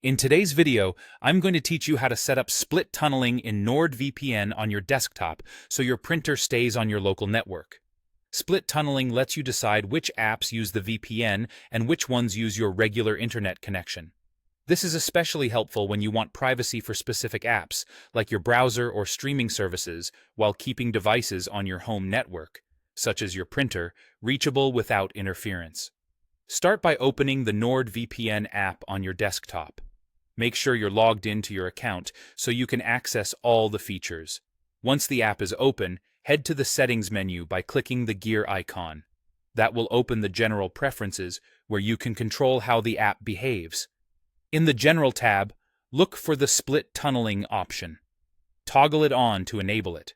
In today's video, I'm going to teach you how to set up split tunneling in NordVPN on your desktop so your printer stays on your local network. Split tunneling lets you decide which apps use the VPN and which ones use your regular internet connection. This is especially helpful when you want privacy for specific apps, like your browser or streaming services, while keeping devices on your home network, such as your printer, reachable without interference. Start by opening the NordVPN app on your desktop. Make sure you're logged into your account so you can access all the features. Once the app is open, head to the Settings menu by clicking the gear icon. That will open the General Preferences, where you can control how the app behaves. In the General tab, look for the Split Tunneling option. Toggle it on to enable it.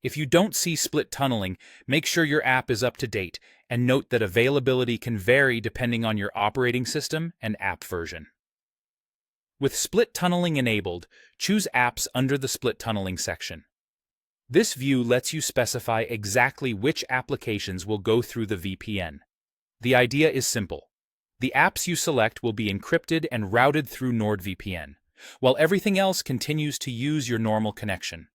If you don't see split tunneling, make sure your app is up to date, and note that availability can vary depending on your operating system and app version. With split tunneling enabled, choose Apps under the Split Tunneling section. This view lets you specify exactly which applications will go through the VPN. The idea is simple. The apps you select will be encrypted and routed through NordVPN, while everything else continues to use your normal connection.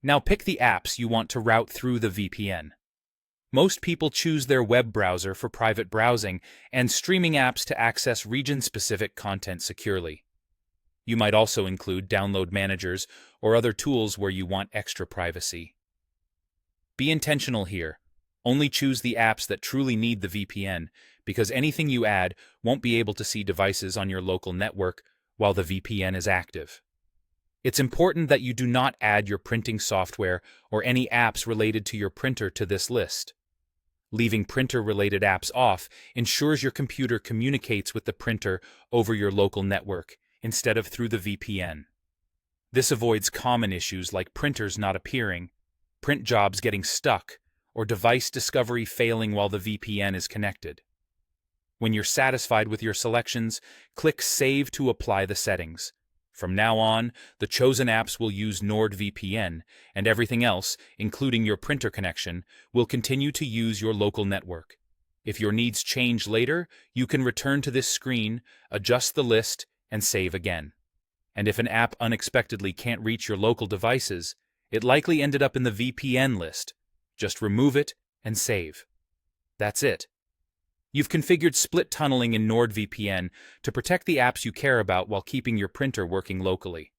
Now pick the apps you want to route through the VPN. Most people choose their web browser for private browsing and streaming apps to access region-specific content securely. You might also include download managers or other tools where you want extra privacy. Be intentional here. Only choose the apps that truly need the VPN, because anything you add won't be able to see devices on your local network while the VPN is active. It's important that you do not add your printing software or any apps related to your printer to this list. Leaving printer-related apps off ensures your computer communicates with the printer over your local network instead of through the VPN. This avoids common issues like printers not appearing, print jobs getting stuck, or device discovery failing while the VPN is connected. When you're satisfied with your selections, click Save to apply the settings. From now on, the chosen apps will use NordVPN, and everything else, including your printer connection, will continue to use your local network. If your needs change later, you can return to this screen, adjust the list, and save again. And if an app unexpectedly can't reach your local devices, it likely ended up in the VPN list. Just remove it and save. That's it. You've configured split tunneling in NordVPN to protect the apps you care about while keeping your printer working locally.